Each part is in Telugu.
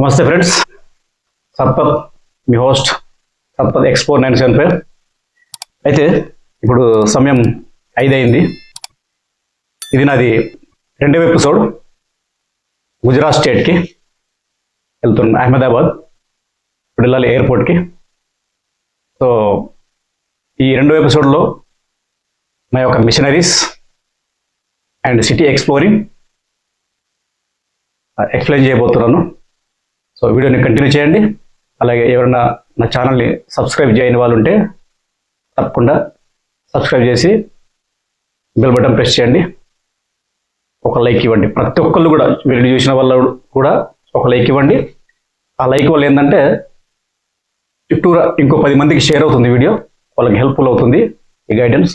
నమస్తే ఫ్రెండ్స్, సత్పత్ మీ హోస్ట్ సత్పత్ ఎక్స్పో 975. అయితే ఇప్పుడు సమయం 5 అయింది. ఇది నాది 2వ ఎపిసోడ్. గుజరాత్ స్టేట్కి వెళ్తున్నాను, అహ్మదాబాద్. ఇప్పుడు వెళ్ళాలి ఎయిర్పోర్ట్కి. సో ఈ 2వ ఎపిసోడ్లో నా యొక్క missionaries and city exploring explain చేయబోతున్నాను. సో వీడియోని కంటిన్యూ చేయండి. అలాగే ఎవరైనా నా ఛానల్ని సబ్స్క్రైబ్ చేయని వాళ్ళు ఉంటే తప్పకుండా సబ్స్క్రైబ్ చేసి బెల్ బటన్ ప్రెస్ చేయండి. ఒక లైక్ ఇవ్వండి. ప్రతి ఒక్కళ్ళు కూడా వీడియో చూసిన వాళ్ళు కూడా ఒక లైక్ ఇవ్వండి. ఆ లైక్ వల్ల ఏంటంటే చుట్టూరా ఇంకో 10 మందికి షేర్ అవుతుంది వీడియో, వాళ్ళకి హెల్ప్ఫుల్ అవుతుంది ఈ గైడెన్స్.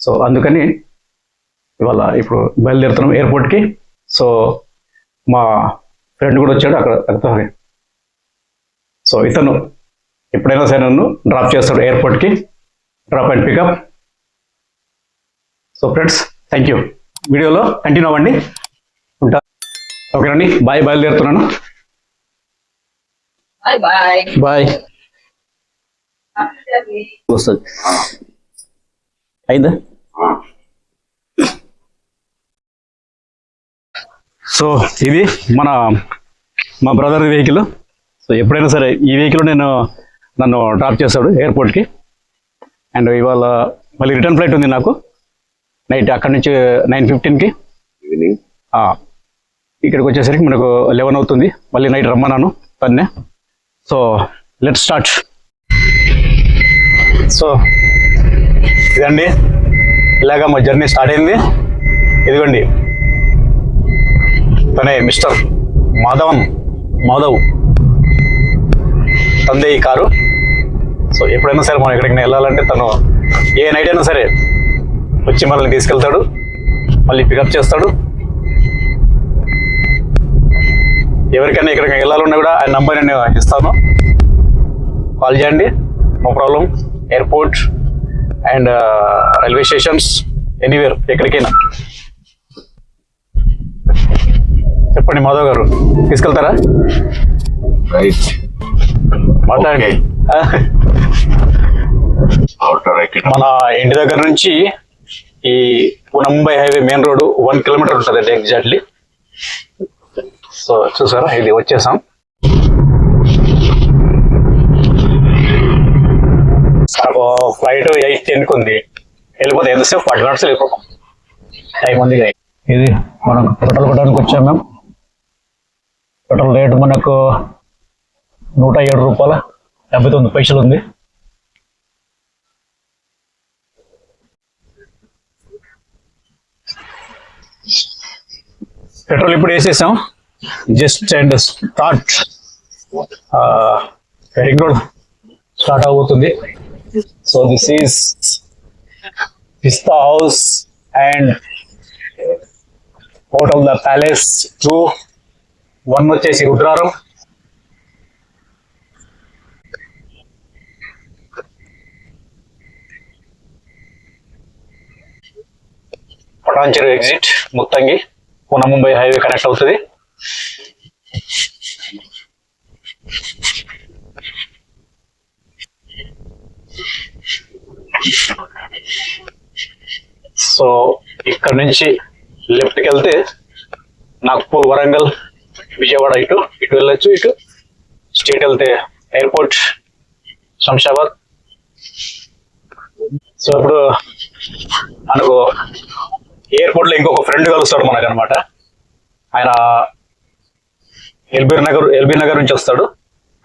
సో అందుకని ఇప్పుడు బయలుదేరుతున్నాం ఎయిర్పోర్ట్కి. సో మా ఫ్రెండ్ కూడా వచ్చాడు అక్కడ. సో ఇతను ఎప్పుడైనా సరే నన్ను డ్రాప్ చేస్తాడు ఎయిర్పోర్ట్కి, drop and pickup. So friends, thank you. వీడియోలో కంటిన్యూ అవ్వండి. ఉంటా. ఓకేనండి, బాయ్. బయలుదేరుతున్నాను. బాయ్. వస్తుంది అయిందా? సో ఇది మా బ్రదర్ వెహికల్. సో ఎప్పుడైనా సరే ఈ వెహికల్ నన్ను డ్రాప్ చేస్తాడు ఎయిర్పోర్ట్కి. అండ్ ఇవాళ మళ్ళీ రిటర్న్ ఫ్లైట్ ఉంది నాకు, నైట్ అక్కడి నుంచి 9:15కి. ఇక్కడికి వచ్చేసరికి మనకు 11 అవుతుంది. మళ్ళీ నైట్ రమ్మన్నాను తన్నే. So let start. సో ఇదండి, ఇలాగా మా జర్నీ స్టార్ట్ అయింది. ఇదిగోండి, తనే మిస్టర్ మాధవ్ తందే ఈ కారు. సో ఎప్పుడైనా సరే మనం ఎక్కడికైనా వెళ్ళాలంటే తను ఏ నైట్ అయినా సరే వచ్చి మనల్ని తీసుకెళ్తాడు, మళ్ళీ పికప్ చేస్తాడు. ఎవరికైనా ఎక్కడికైనా వెళ్ళాలన్నా కూడా ఆయన నంబర్ నేను ఇస్తాను, కాల్ చేయండి. No problem. Airport and railway stations, anywhere, ఎక్కడికైనా చెప్పండి. మాధవ్ గారు తీసుకెళ్తారా? రైట్, మాట్లాడండి. మన ఇంటి దగ్గర నుంచి ఈ Pune Mumbai highway main road 1 kilometre ఉంటుందండి ఎగ్జాక్ట్లీ. సో చూసారా, ఇది వచ్చేసాం. ఫ్లైట్ 8:10కి ఉంది. వెళ్ళిపోతే ఎంతసేపు? 40 minutes వెళ్ళిపోతాం. టైం ఉంది. ఇది మనం పెట్రోల్ కొట్టడానికి వచ్చాం. మేము పెట్రోల్ రేటు మనకు 107 రూపాయల 79 పైసలు ఉంది. పెట్రోల్ ఇప్పుడు వేసేసాం. Just and start. Ring road start అవుతుంది. So this is Pista House and hotel the palace 2. 1 వచ్చేసి Rudraram. Patancheru exit, Muttangi, Pune Mumbai highway connect అవుతుంది. సో ఇక్కడ నుంచి లెఫ్ట్కి వెళ్తే నాగ్పూర్, వరంగల్, విజయవాడ ఇటు వెళ్ళొచ్చు. ఇటు స్ట్రేట్ వెళ్తే ఎయిర్పోర్ట్, శంషాబాద్. సో ఇప్పుడు మనకు ఎయిర్పోర్ట్ లో ఇంకొక ఫ్రెండ్ కలుస్తాడు మనకు అనమాట. ఆయన ఎల్బీ నగర్ నుంచి వస్తాడు.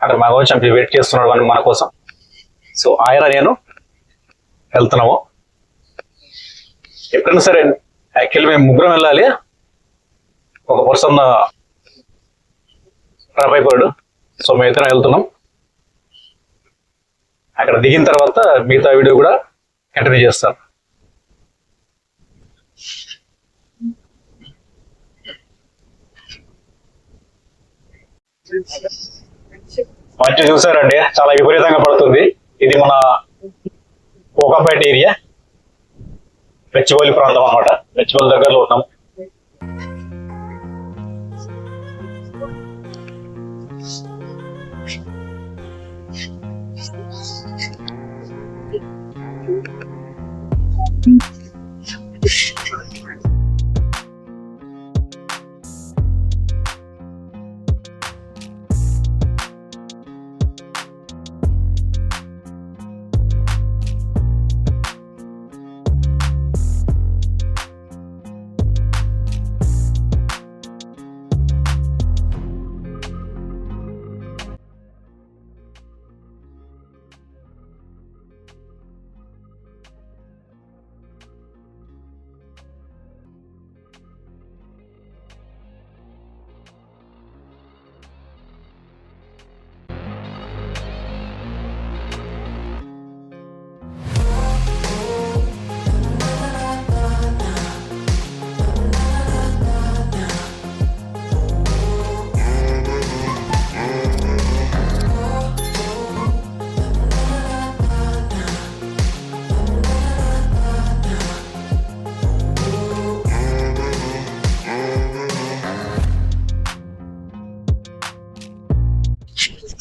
అక్కడ మా కోసం వెయిట్ చేస్తున్నాడు మన కోసం. సో ఆయన నేను వెళ్తున్నాము. ఎప్పుడైనా సరే యాక్చువల్లీ మేము ముగ్గురం వెళ్ళాలి. ఒక పర్సన్ డ్రాప్ అయిపోయాడు. సో మేము ఇద్దరం వెళ్తున్నాం. అక్కడ దిగిన తర్వాత మిగతా వీడియో కూడా కంటిన్యూ చేస్తాను. మంచి చూసారండి, చాలా విపరీతంగా పడుతుంది. ఇది మన కోకాపేట ఏరియా, పెచ్చిబోలి ప్రాంతం అన్నమాట. పెచ్చిబోలి దగ్గరలో ఉన్నాం.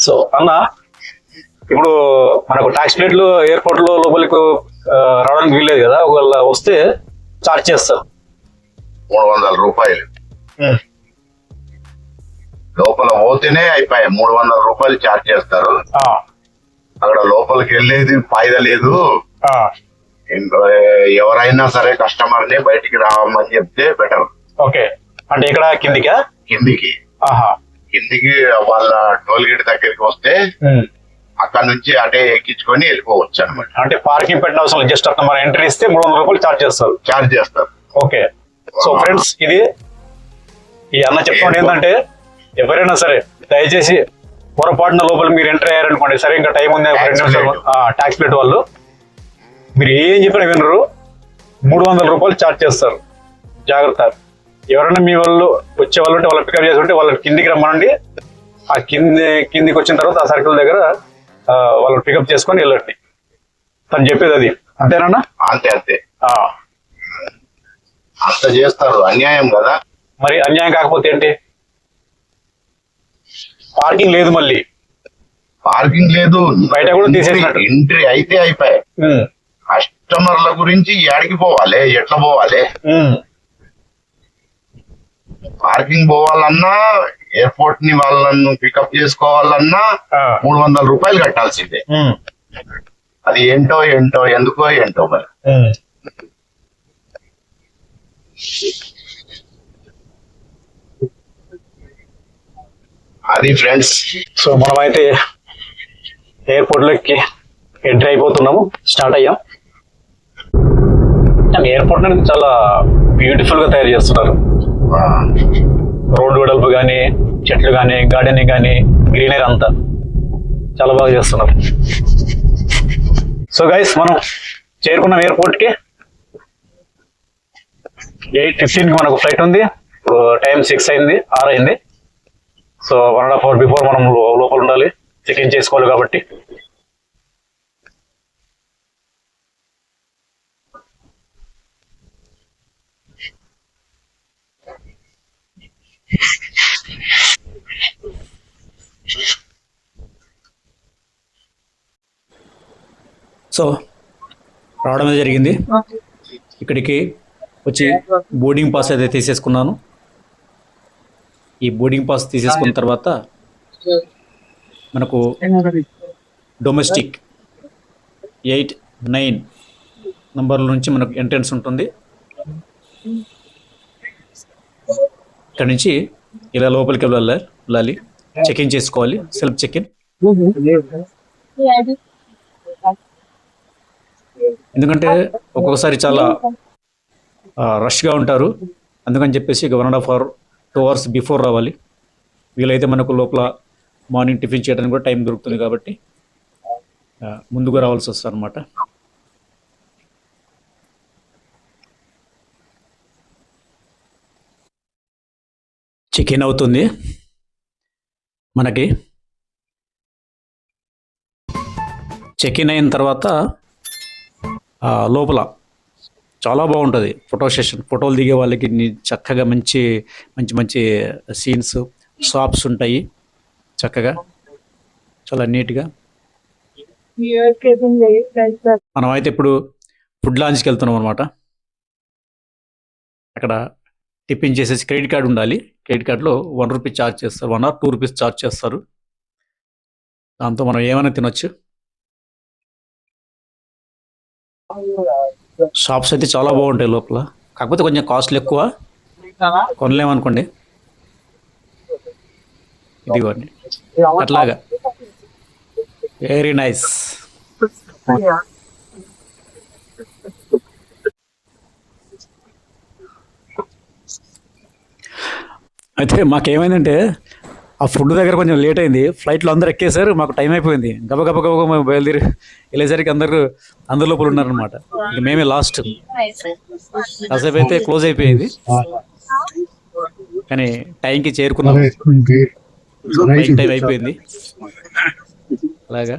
సో అన్న ఇప్పుడు మనకు ట్యాక్స్ ప్లేట్లు ఎయిర్పోర్ట్ లో లోపలికి రావడానికి వీల్లేదు కదా, ఒకవేళ వస్తే చార్జ్ చేస్తారు 300 రూపాయలు. లోపల పోతేనే అయిపోయాయి, 300 రూపాయలు ఛార్జ్ చేస్తారు. అక్కడ లోపలికి వెళ్ళేది ఫాయిదా లేదు. ఎవరైనా సరే కస్టమర్ ని బయటికి రావమని చెప్తే బెటర్. ఓకే, అంటే ఇక్కడ కిందికి వాళ్ళ టోల్ గేట్ దగ్గరికి వస్తే అక్కడ నుంచి అటే ఎక్కించుకొని వెళ్ళిపోవచ్చు అనమాట. అంటే పార్కింగ్ పెట్టిన అవసరం, జస్ట్ అక్కడ మనం ఎంట్రీ ఇస్తే 300 రూపాయలు ఛార్జ్ చేస్తారు. ఓకే, సో ఫ్రెండ్స్ ఇది ఈ అన్న చెప్పుకోండి ఏంటంటే ఎవరైనా సరే దయచేసి పొరపాటున లోపల మీరు ఎంటర్ అయ్యారనుకోండి, సరే ఇంకా టైం ఉంది 2 నిమిషాలు, ట్యాక్స్ ప్లేట్ వాళ్ళు మీరు ఏం చెప్పినా వినరు, 300 రూపాయలు ఛార్జ్ చేస్తారు. జాగ్రత్త. ఎవరైనా మీ వాళ్ళు వచ్చే వాళ్ళు ఉంటే వాళ్ళని పికప్ చేసి ఉంటే వాళ్ళని కిందికి రమ్మనండి. ఆ కిందికి వచ్చిన తర్వాత ఆ సర్కిల్ దగ్గర వాళ్ళని పికప్ చేసుకొని వెళ్ళండి. తను చెప్పేది అది అంతేనా? అంతే అంత చేస్తారు. అన్యాయం కదా. మరి అన్యాయం కాకపోతే ఏంటి? పార్కింగ్ లేదు, మళ్ళీ పార్కింగ్ లేదు, బయట కూడా తీసేసినట్టు. ఎంట్రీ అయితే అయిపోయాయి. కస్టమర్ల గురించి ఎక్కడికి పోవాలి, ఎట్లా పోవాలి? పార్కింగ్ పోవాలన్నా, ఎయిర్పోర్ట్ ని వాళ్ళను పికప్ చేసుకోవాలన్నా 300 రూపాయలు కట్టాల్సిందే. అది ఏంటో ఎందుకో మరి. అది ఫ్రెండ్స్. సో మనమైతే ఎయిర్పోర్ట్ లోకి ఎంట్రీ అయిపోతున్నాము, స్టార్ట్ అయ్యాం. ఎయిర్పోర్ట్ అనేది చాలా బ్యూటిఫుల్ గా తయారు చేస్తున్నారు. రోడ్డు వెడల్పు కానీ, చెట్లు కానీ, గార్డెనింగ్ కానీ, గ్రీనరీ అంతా చాలా బాగా చేస్తున్నారు. సో గైస్ మనం చేరుకున్నాం ఎయిర్పోర్ట్ కి. 8:15 కి మనకు ఫ్లైట్ ఉంది. ఇప్పుడు టైం 6 అయింది, 6 అయింది. సో 1.5 hour బిఫోర్ మనం లోపల ఉండాలి, చెక్ ఇన్ చేసుకోవాలి కాబట్టి. సో రావడం అనేది జరిగింది. ఇక్కడికి వచ్చి బోర్డింగ్ పాస్ అయితే తీసేసుకున్నాను. ఈ బోర్డింగ్ పాస్ తీసేసుకున్న తర్వాత మనకు డొమెస్టిక్ 8, 9 నంబర్ల నుంచి మనకు ఎంట్రన్స్ ఉంటుంది. ఇక్కడ నుంచి ఇలా లోపలికి వెళ్ళాలి, చెక్ ఇన్ చేసుకోవాలి, సెల్ఫ్ చెక్ ఇన్. ఎందుకంటే ఒక్కొక్కసారి చాలా రష్గా ఉంటారు, అందుకని చెప్పేసి 1.5 hour 2 hours బిఫోర్ రావాలి. వీలైతే మనకు లోపల మార్నింగ్ టిఫిన్ చేయడానికి కూడా టైం దొరుకుతుంది కాబట్టి ముందుగా రావాల్సి వస్తుంది అనమాట. చెక్ ఇన్ అవుతుంది. మనకి చెక్ ఇన్ అయిన తర్వాత లోపల చాలా బాగుంటుంది ఫోటో సెషన్. ఫోటోలు దిగే వాళ్ళకి చక్కగా మంచి సీన్స్, షాప్స్ ఉంటాయి చక్కగా, చాలా నీట్గా. మనం అయితే ఇప్పుడు ఫుడ్ లాంచ్కి వెళ్తున్నాం అనమాట. అక్కడ టిఫిన్ చేసేసి క్రెడిట్ కార్డు ఉండాలి. క్రెడిట్ కార్డులో 1 రూపీ ఛార్జ్ చేస్తారు, 1 or 2 రూపీస్ ఛార్జ్ చేస్తారు. దాంతో మనం ఏమైనా తినొచ్చు. షాప్స్ అయితే చాలా బాగుంటాయి లోపల, కాకపోతే కొంచెం కాస్ట్లు ఎక్కువ, కొనలేమనుకోండి. ఇదిగోండి అట్లాగా, వెరీ నైస్. అయితే మాకేమైందంటే ఆ ఫుడ్ దగ్గర కొంచెం లేట్ అయింది. ఫ్లైట్లో అందరు ఎక్కేసారు, మాకు టైం అయిపోయింది. గబగబ మేము బయలుదేరి వెళ్ళేసరికి అందరు లోపల ఉన్నారనమాట. ఇంక మేమే లాస్ట్. కాసేపు అయితే క్లోజ్ అయిపోయింది, కానీ టైంకి చేరుకున్నాం. టైం అయిపోయింది అలాగా.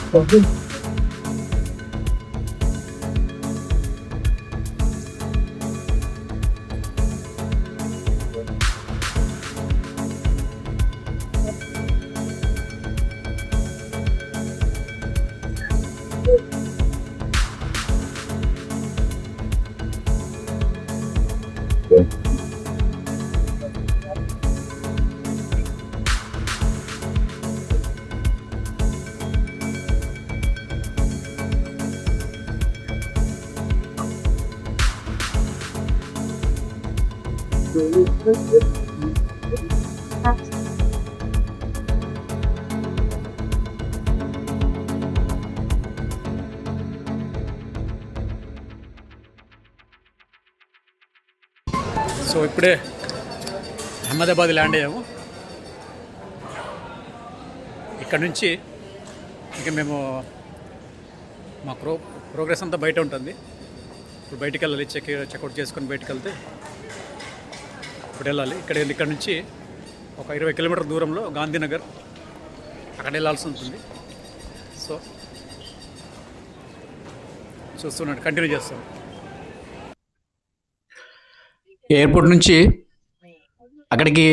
సో ఇప్పుడే అహ్మదాబాద్ ల్యాండ్ అయ్యాము. ఇక్కడ నుంచి ఇక మేము మా ప్రోగ్రెస్ అంతా బయట ఉంటుంది. ఇప్పుడు బయటికి వెళ్ళాలి, చెక్అవుట్ చేసుకొని బయటికి వెళ్తే ఇప్పుడు వెళ్ళాలి. ఇక్కడ నుంచి ఒక 20 కిలోమీటర్ దూరంలో గాంధీనగర్, అక్కడ వెళ్ళాల్సి ఉంటుంది. సో చూస్తున్నాడు, కంటిన్యూ చేస్తాం. ఎయిర్పోర్ట్ నుంచి అక్కడికి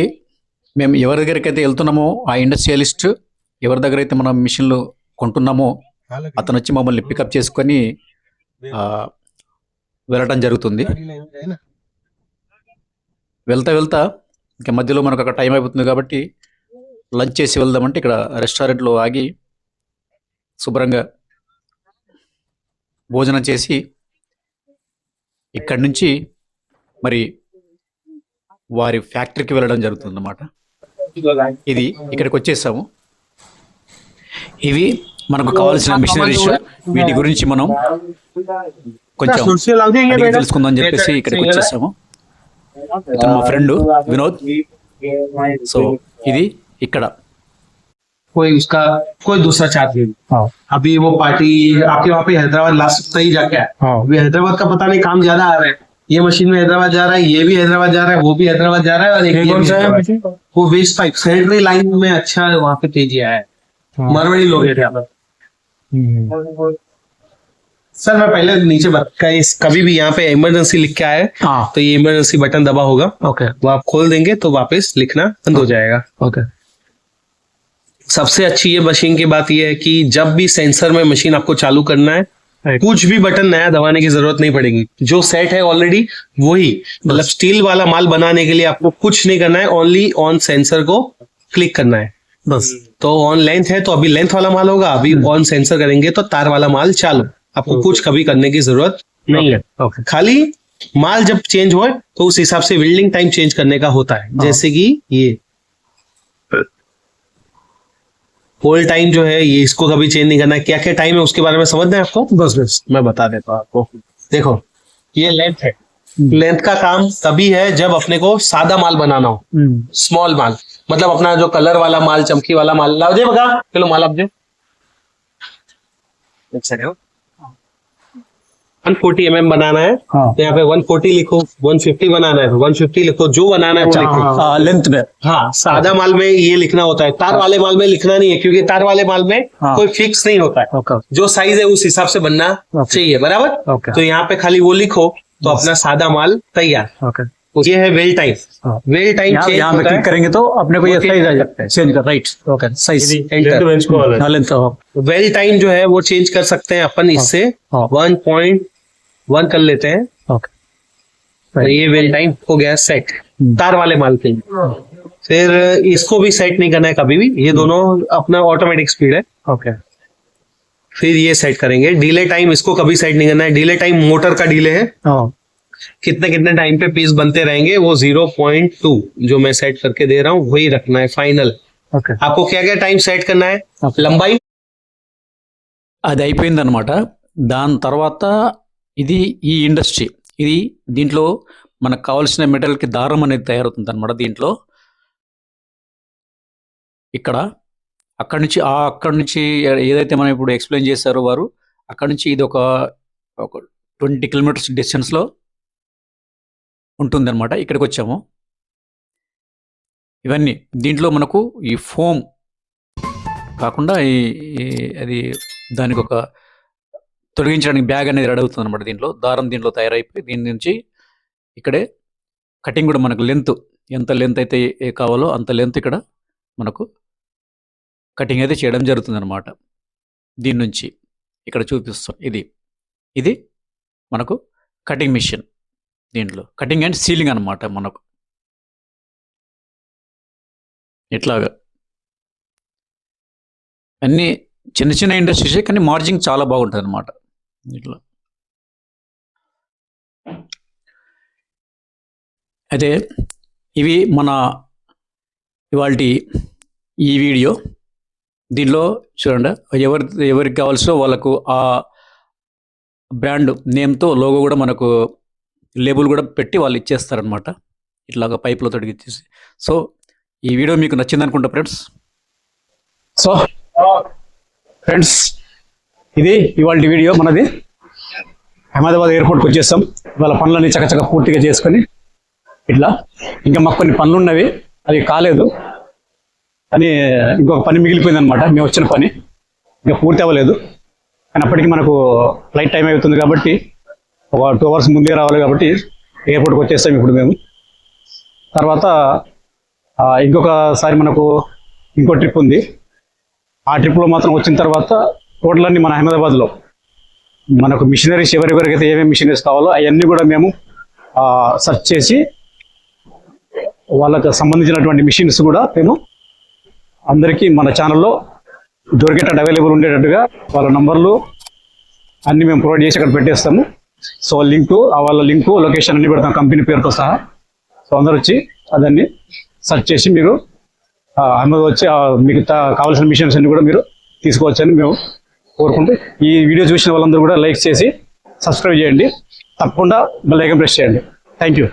మేము ఎవరి దగ్గరికి అయితే వెళ్తున్నామో ఆ ఇండస్ట్రియలిస్ట్ ఎవరి దగ్గర అయితే మనం మిషన్లు కొంటున్నామో అతను వచ్చి మమ్మల్ని పికప్ చేసుకొని వెళ్ళటం జరుగుతుంది. వెళ్తా ఇంకా మధ్యలో మనకు అక్కడ టైం అయిపోతుంది కాబట్టి లంచ్ చేసి వెళ్దామంటే ఇక్కడ రెస్టారెంట్లో ఆగి శుభ్రంగా భోజనం చేసి ఇక్కడి నుంచి మరి వారి ఫ్యాక్టరీకి వెళ్ళడం జరుగుతుంది అన్నమాట. ఇది ఇక్కడికి వచ్చేసాము. ఇవి మనకు కావాల్సిన మిషనరీస్. వీటి గురించి మనం కొంచెం అడిగి తెలుసుకుందాం అని చెప్పేసి ఇక్కడికి వచ్చేసాము. ఇతను మా ఫ్రెండ్ వినోద్. సో ఇది ఇక్కడ कोई उसका कोई दूसरा चार्ज नहीं। अभी वो पार्टी आपके वहाँ पे हैदराबाद लास्ट सप्ताह ही जाके आया। अभी हैदराबाद का पता नहीं काम ज्यादा आ रहा है। ये मशीन में हैदराबाद जा रहा है, ये भी हैदराबाद जा रहा है, वो भी हैदराबाद जा रहा है, और एक कौन सा है वो वेस्ट पाइप सैनिटरी लाइन में अच्छा वहाँ पे तेजी आया है। मरवाड़ी लोग हैं यहाँ पर। सर मैं पहले नीचे कभी भी यहाँ पे इमरजेंसी लिख के आए तो ये इमरजेंसी बटन दबा होगा। ओके, वो आप खोल देंगे तो वापस लिखना बंद हो जाएगा। ओके, सबसे अच्छी ये मशीन की बात ये है कि जब भी सेंसर में मशीन आपको चालू करना है, कुछ भी बटन नया दबाने की जरूरत नहीं पड़ेगी। जो सेट है ऑलरेडी वही, मतलब स्टील वाला माल बनाने के लिए आपको कुछ नहीं करना है, ओनली ऑन सेंसर को क्लिक करना है बस। तो ऑन लेंथ है तो अभी लेंथ वाला माल होगा, अभी ऑन सेंसर करेंगे तो तार वाला माल चालू। आपको कुछ कभी करने की जरूरत नहीं है। खाली माल जब चेंज हो तो उस हिसाब से वेल्डिंग टाइम चेंज करने का होता है। जैसे कि ये होल टाइम जो है ये इसको कभी चेंज नहीं करना है। क्या क्या टाइम है उसके बारे में समझना है आपको? बस मैं बता देता हूँ आपको। देखो ये लेंथ है, लेंथ का काम तभी है जब अपने को सादा माल बनाना हो, स्मॉल माल, मतलब अपना जो कलर वाला माल, चमकी वाला माल लाओ दे बगा चलो माल आप दे 140 mm बनाना है। तो यहाँ पे 140 लिखो, 150 बनाना है 150 लिखो, जो बनाना है वो लिखो लेंथ में। हाँ, सादा माल में ये लिखना होता है, तार वाले माल में लिखना नहीं है, क्योंकि तार वाले माल में कोई फिक्स नहीं होता है। जो साइज है उस हिसाब से बनना चाहिए, बराबर। तो यहाँ पे खाली वो लिखो तो अपना सादा माल तैयार। ये है वेल टाइम। वेल टाइम यहाँ पे क्लिक करेंगे तो अपने को ये साइज आ जाता है, चेंज कर right. Okay, size length. Well time जो है वो चेंज कर सकते हैं अपन इससे 1.1 कर लेते हैं। ओके, तो ये वेल टाइम हो गया सेट तार वाले माल के लिए। फिर इसको भी सेट नहीं करना है कभी भी, ये दोनों अपना ऑटोमेटिक स्पीड है। ओके, फिर ये सेट करेंगे। डिले टाइम इसको कभी सेट नहीं करना है। डिले टाइम मोटर का डिले है, कितने कितने टाइम पे पीस बनते रहेंगे वो 0.2 जो मैं सेट करके दे रहा हूँ वही रखना है फाइनल। आपको क्या क्या टाइम सेट करना है? లంబాయి అది అయిపోయింది అనమాట. దాని తర్వాత ఇది ఈ ఇండస్ట్రీ, ఇది దీంట్లో మనకు కావాల్సిన మెటీరియల్కి దారం అనేది తయారవుతుంది అనమాట. దీంట్లో ఇక్కడ అక్కడి నుంచి ఏదైతే మనం ఇప్పుడు ఎక్స్ప్లెయిన్ చేశారో వారు, అక్కడి నుంచి ఇది ఒక 20 కిలోమీటర్స్ డిస్టెన్స్లో ఉంటుంది అనమాట. ఇక్కడికి వచ్చాము. ఇవన్నీ దీంట్లో మనకు ఈ ఫోమ్ కాకుండా అది దానికి ఒక తొలగించడానికి బ్యాగ్ అనేది రెడీ అవుతుంది అనమాట. దీంట్లో దారం దీంట్లో తయారైపోయి దీని నుంచి ఇక్కడే కటింగ్ కూడా మనకు లెంత్ ఎంత లెంత్ అయితే కావాలో అంత లెంత్ ఇక్కడ మనకు కటింగ్ అయితే చేయడం జరుగుతుంది అనమాట. దీని నుంచి ఇక్కడ చూపిస్తాం. ఇది మనకు కటింగ్ మిషన్. దీంట్లో కటింగ్ అండ్ సీలింగ్ అనమాట. మనకు ఇట్లాగా అన్నీ చిన్న చిన్న ఇండస్ట్రీసే, కానీ మార్జిన్ చాలా బాగుంటుంది అనమాట. ఇట్లా అయితే ఇవి మన ఇవాల్టి ఈ వీడియో. దీనిలో చూడండి, ఎవరికి కావాల్సో వాళ్ళకు ఆ బ్రాండ్ నేమ్తో లోగో కూడా మనకు లేబుల్ కూడా పెట్టి వాళ్ళు ఇచ్చేస్తారనమాట. ఇట్లాగా పైపులో తొడిగిచ్చేసి. సో ఈ వీడియో మీకు నచ్చింది అనుకుంటా ఫ్రెండ్స్. సో ఫ్రెండ్స్, ఇది ఇవాళ వీడియో మనది. అహ్మదాబాద్ ఎయిర్పోర్ట్కి వచ్చేస్తాం. వాళ్ళ పనులన్నీ చక్కచక్క పూర్తిగా చేసుకొని ఇట్లా. ఇంకా మాకు కొన్ని పనులు ఉన్నవి, అది కాలేదు, కానీ ఇంకొక పని మిగిలిపోయింది అనమాట. మేము వచ్చిన పని ఇంకా పూర్తి అవ్వలేదు, కానీ అప్పటికి మనకు ఫ్లైట్ టైం అవుతుంది కాబట్టి ఒక 2 hours ముందే రావాలి కాబట్టి ఎయిర్పోర్ట్కి వచ్చేస్తాం ఇప్పుడు మేము. తర్వాత ఇంకొకసారి మనకు ఇంకో ట్రిప్ ఉంది. ఆ ట్రిప్లో మాత్రం వచ్చిన తర్వాత టోటల్ అన్ని మన అహ్మదాబాద్లో మనకు మిషనరీస్ ఎవరెవరికైతే ఏమేమి మిషనరీస్ కావాలో అవన్నీ కూడా మేము సెర్చ్ చేసి వాళ్ళకి సంబంధించినటువంటి మిషన్స్ కూడా మేము అందరికీ మన ఛానల్లో దొరికేటట్టు అవైలబుల్ ఉండేటట్టుగా వాళ్ళ నంబర్లు అన్నీ మేము ప్రొవైడ్ చేసి అక్కడ పెట్టేస్తాము. సో వాళ్ళ లింకు లొకేషన్ అన్ని పెడతాం కంపెనీ పేరుతో సహా. సో అందరూ వచ్చి అదన్నీ సెర్చ్ చేసి మీరు అహ్మదాబాద్ వచ్చి మీకు కావాల్సిన మిషన్స్ అన్ని కూడా మీరు తీసుకోవచ్చని మేము కోరుకుంటూ, ఈ వీడియో చూసిన వాళ్ళందరూ కూడా లైక్ చేసి సబ్స్క్రైబ్ చేయండి. తప్పకుండా బెల్ ఐకాన్ ప్రెస్ చేయండి. Thank you.